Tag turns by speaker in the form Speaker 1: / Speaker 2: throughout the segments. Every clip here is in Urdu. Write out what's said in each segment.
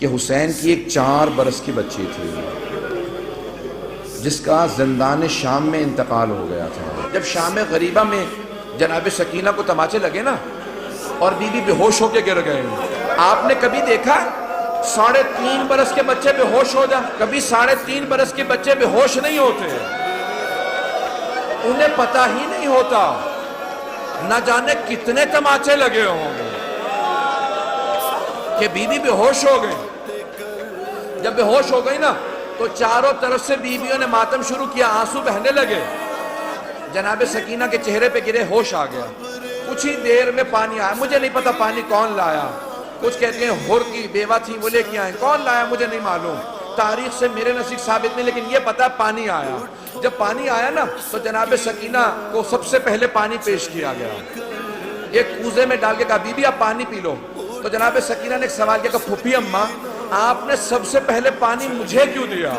Speaker 1: کہ حسین کی ایک 4 برس کی بچی تھی جس کا زندان شام میں انتقال ہو گیا تھا۔ جب شام غریبہ میں جناب سکینہ کو تماچے لگے نا اور بی بی بے ہوش ہو کے گر گئے، آپ نے کبھی دیکھا 3.5 برس کے بچے بے ہوش ہو جا؟ کبھی 3.5 برس کے بچے بے ہوش نہیں ہوتے، انہیں پتہ ہی نہیں ہوتا نہ جانے کتنے تماچے لگے ہوں گے کہ بی بی بے ہوش ہو گئی۔ جب بے ہوش ہو گئی نا تو چاروں طرف سے بیویوں نے ماتم شروع کیا، آنسو بہنے لگے، جناب سکینہ کے چہرے پہ گرے، ہوش آ گیا۔ کچھ ہی دیر میں پانی آیا، مجھے نہیں پتا پانی کون لایا، کچھ کہتے ہیں ہر کی بیوہ تھی وہ لے کے آئیں، کون لایا مجھے نہیں معلوم، تاریخ سے میرے نزدیک ثابت نہیں، لیکن یہ پتا پانی آیا۔ جب پانی آیا نا تو جناب سکینہ کو سب سے پہلے پانی پیش کیا گیا، ایک کوزے میں ڈال کے کہا بی بی آپ پانی پی لو۔ تو جناب سکینہ نے ایک سوال کیا کہ پھوپھی اماں آپ نے سب سے پہلے پانی مجھے کیوں دیا؟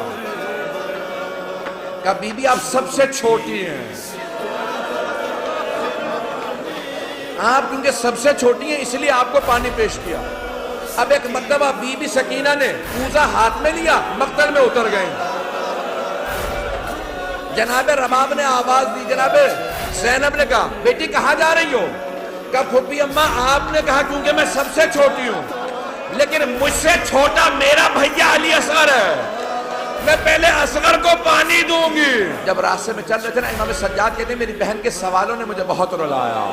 Speaker 1: کہا بی بی آپ سب سے چھوٹی ہیں، آپ کیونکہ سب سے چھوٹی ہیں اس لیے آپ کو پانی پیش کیا۔ اب ایک مرتبہ بی بی سکینہ نے کوزہ ہاتھ میں لیا، مقتل میں اتر گئے۔ جناب رباب نے آواز دی، جناب زینب نے کہا بیٹی کہاں جا رہی ہو؟ کہا پھوپھی اماں آپ نے کہا کیونکہ میں سب سے چھوٹی ہوں، لیکن مجھ سے چھوٹا میرا بھیا علی اصغر ہے، میں پہلے اصغر کو پانی دوں گی۔ جب راستے میں چل رہے تھے نا امام سجاد کہتے ہیں میری بہن کے سوالوں نے مجھے بہت رلایا۔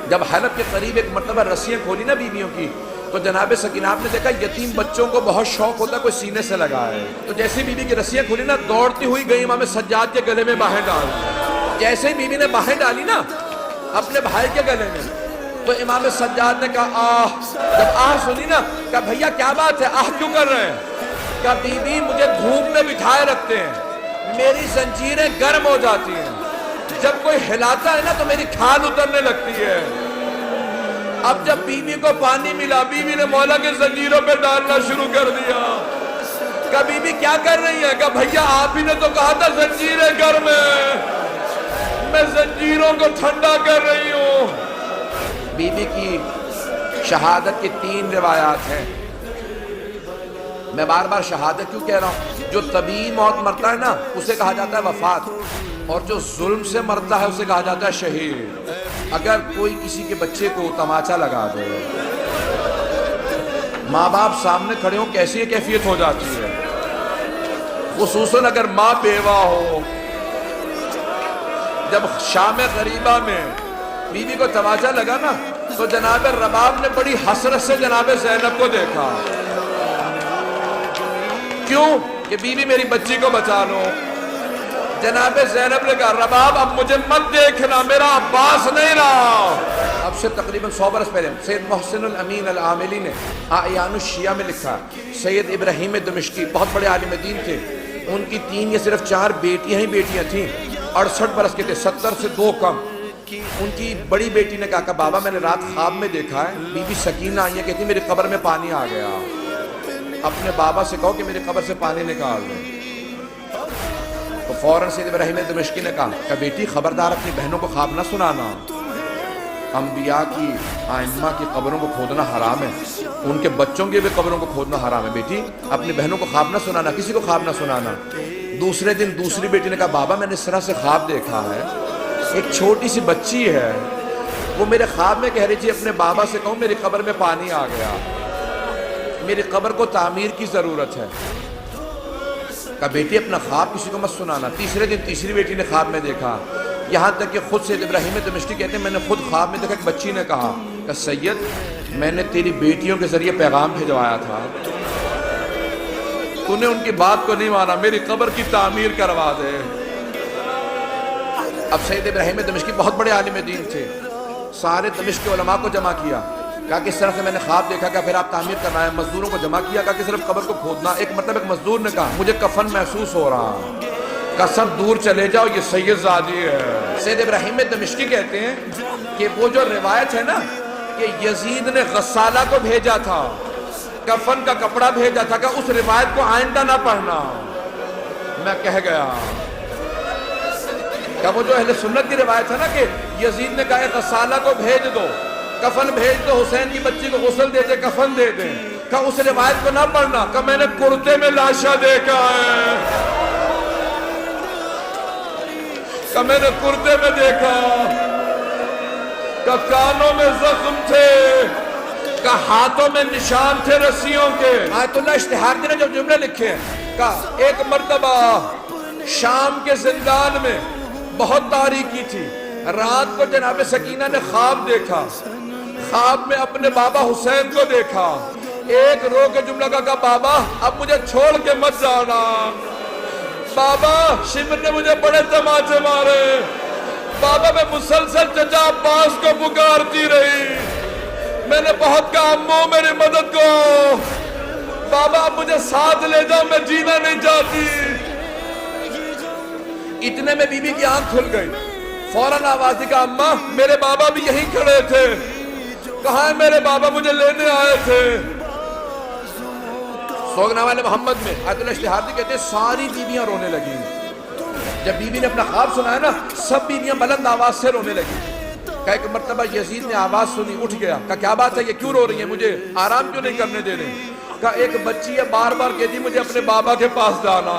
Speaker 1: جب حلب کے قریب ایک مرتبہ رسیاں کھولی نا بیویوں کی تو جناب سکینہ آپ نے دیکھا یتیم بچوں کو بہت شوق ہوتا کوئی سینے سے لگائے، تو جیسے بیوی کی رسیاں کھولی نا دوڑتی ہوئی گئی امام سجاد کے گلے میں باہیں ڈال، جیسے ہی بیوی نے باہیں ڈالی نا اپنے بھائی کے گلے میں تو امام سجاد نے کہا آہ۔ جب آہ سنی نا کہا بھیا کیا بات ہے، آہ کیوں کر رہے ہیں؟ کہا بی بی مجھے دھوپ میں بٹھائے رکھتے ہیں، میری زنجیریں گرم ہو جاتی ہیں، جب کوئی ہلاتا ہے نا تو میری کھال اترنے لگتی ہے۔ اب جب بیوی کو پانی ملا بیوی نے مولا کے زنجیروں پہ ڈالنا شروع کر دیا۔ کہا بیوی کیا کر رہی ہے؟ کہا بھیا آپ ہی نے تو کہا تھا زنجیریں گرم ہیں، میں زنجیروں کو ٹھنڈا کر رہی ہوں۔ بیوی کی شہادت کی 3 روایات ہیں، میں بار بار شہادت کیوں کہہ رہا ہوں؟ جو طبیعی موت مرتا ہے نا اسے کہا جاتا ہے وفات، اور جو ظلم سے مرتا ہے اسے کہا جاتا ہے شہید۔ اگر کوئی کسی کے بچے کو تماچا لگا دے، ماں باپ سامنے کھڑے ہوں کیسی کیفیت ہو جاتی ہے، خصوصاً اگر ماں بیوہ ہو۔ جب شام غریبہ میں بیوی کو تماچا لگا نا تو جناب رباب نے بڑی حسرت سے جناب زینب کو دیکھا، کیوں کہ بیوی میری بچی کو بچا لو۔ جناب زینب نے کہا رباب اب مجھے مت دیکھنا، میرا عباس نہیں رہا۔ اب سے تقریباً 100 برس پہلے سید محسن الامین العاملی نے اعیان الشیعہ میں لکھا، سید ابراہیم دمشقی بہت بڑے عالم دین تھے، ان کی 3 یا صرف 4 بیٹیاں ہی بیٹیاں تھیں، 68 برس کے تھے، 70 سے 2 کم۔ ان کی بڑی بیٹی نے کہا کہ بابا میں نے رات خواب میں دیکھا ہے بی بی سکینہ آئی ہے، کہتی میری قبر میں پانی آ گیا، اپنے بابا سے کہو کہ میری قبر سے پانی نکال دیں۔ تو فوراً سید ابراہیم دمشقی نے کہا کہ بیٹی خبردار اپنی بہنوں کو خواب نہ سنانا، انبیاء کی ائمہ کی قبروں کو کھودنا حرام ہے، ان کے بچوں کی بھی قبروں کو کھودنا حرام ہے، بیٹی اپنی بہنوں کو خواب نہ سنانا، کسی کو خواب نہ سنانا۔ دوسرے دن دوسری بیٹی نے کہا بابا میں نے اس طرح سے خواب دیکھا ہے، ایک چھوٹی سی بچی ہے وہ میرے خواب میں کہہ رہی تھی اپنے بابا سے کہوں میری قبر میں پانی آ گیا، میری قبر کو تعمیر کی ضرورت ہے۔ کہا بیٹی اپنا خواب کسی کو مت سنانا۔ تیسرے دن تیسری بیٹی نے خواب میں دیکھا، یہاں تک کہ خود سید ابراہیم دمشقی کہتے ہیں میں نے خود خواب میں دیکھا کہ بچی نے کہا کہ سید میں نے تیری بیٹیوں کے ذریعے پیغام بھیجوایا تھا، تو نے ان کی بات کو نہیں مانا، میری قبر کی تعمیر کروا دے۔ اب سید ابراہیم دمشقی بہت بڑے عالم دین تھے، سارے دمشق کے علماء کو جمع کیا، کہا کہ اس طرح سے میں نے خواب دیکھا کہ پھر آپ تعمیر کرنا ہے، مزدوروں کو جمع کیا، کہا کہ صرف قبر کو کھودنا۔ ایک مرتبہ ایک مزدور نے کہا مجھے کفن محسوس ہو رہا، کہا سب دور چلے جاؤ یہ سید زادی ہے۔ سید ابراہیم دمشقی کہتے ہیں کہ وہ جو روایت ہے نا کہ یزید نے غسالہ کو بھیجا تھا، کفن کا کپڑا بھیجا تھا، کہ اس روایت کو آئندہ نہ پڑھنا، میں کہہ گیا۔ کہ وہ جو اہل سنت کی روایت ہے نا کہ یزید نے کہا غسالہ کو بھیج دو، کفن بھیج دو، حسین کی بچی کو غسل دے دے، کفن دے دیں۔ کہا اس روایت کو نہ پڑھنا، کہ میں نے کرتے میں لاشا دیکھا ہے، کہ میں نے کرتے میں دیکھا، کہ کانوں میں زخم تھے، کہ ہاتھوں میں نشان تھے رسیوں کے۔ آیت اللہ اشتہار نے جو جملے لکھے ہیں، کہ ایک مرتبہ شام کے زندان میں بہت تاریکی تھی، رات کو جناب سکینہ نے خواب دیکھا، خواب میں اپنے بابا حسین کو دیکھا، ایک رو کے جملہ کہا بابا اب مجھے چھوڑ کے مت جانا، بابا شمر نے مجھے بڑے تماچے مارے، بابا میں مسلسل چچا عباس کو پکارتی رہی، میں نے بہت کہا امو میری مدد کو، بابا اب مجھے ساتھ لے جاؤ، میں جینا نہیں چاہتی۔ اتنے میں بی بی کی آنکھ کھل گئی، فوراً آواز دی کہ اماں میرے بابا بھی یہیں کھڑے تھے، کہاں ہے میرے بابا، مجھے لینے آئے تھے۔ سوگنامہ محمد میں آیت اللہ اشتہار کہتے ہیں ساری بیویاں رونے لگی، جب بی بی نے اپنا خواب سنا ہے نا، سب بیویاں بلند آواز سے رونے لگی۔ کہ ایک مرتبہ یزید نے آواز سنی، اٹھ گیا، کہ کیا بات ہے، یہ کیوں رو رہی ہیں، مجھے آرام کیوں نہیں کرنے دے رہے؟ کہ ایک بچی ہے بار بار کہتی مجھے اپنے بابا کے پاس جانا۔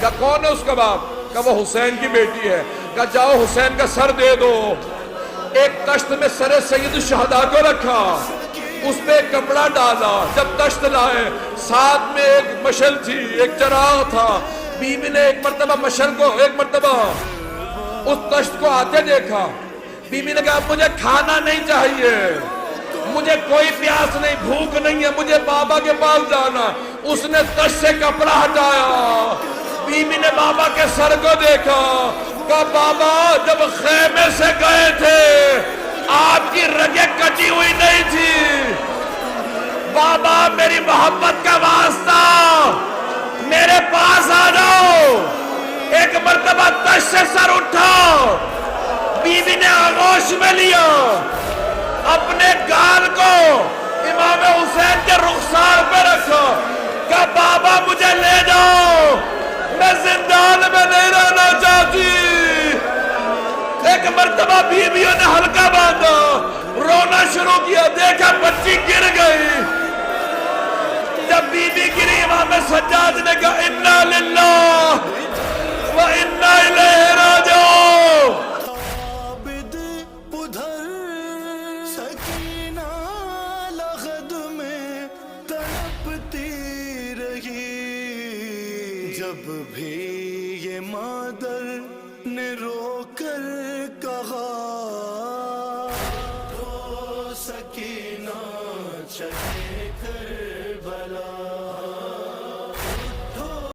Speaker 1: کہ کون ہے اس کا باپ؟ کہ وہ حسین کی بیٹی ہے۔ کہ جاؤ حسین کا سر دے دو۔ ایک تشت میں سر سید الشہداء کو رکھا، اس پہ ایک کپڑا ڈالا، جب تشت لائے ساتھ میں ایک مشل تھی، ایک چراغ تھا، بی بی نے ایک مرتبہ مشل کو، ایک مرتبہ اس تشت کو آتے دیکھا، بی بی نے کہا مجھے کھانا نہیں چاہیے، مجھے کوئی پیاس نہیں، بھوک نہیں ہے، مجھے بابا کے پاس جانا۔ اس نے تشت سے کپڑا ہٹایا، بی بی نے بابا کے سر کو دیکھا، کہا بابا جب خیمے سے گئے تھے آپ کی رگیں کٹی ہوئی نہیں تھی، بابا میری محبت کا واسطہ میرے پاس آ جاؤ۔ ایک مرتبہ تشت سے سر اٹھا، بی بی نے آغوش میں لیا، اپنے گال کو امام حسین کے رخسار پہ رکھا، کہ بابا مجھے لے جاؤ، میں زندان میں نہیں رہنا چاہتی۔ ایک مرتبہ بیویوں نے ہلکا باندھا، رونا شروع کیا، دیکھا بچی گر گئی۔ جب بی بی گری امام سجاد نے کہا انا للہ و انا الیہ راجعون۔
Speaker 2: عابد ادھر سکینہ لغد میں تڑپتی رہی، جب بھی یہ مادر نے رو کر کہا سکینہ چلے کر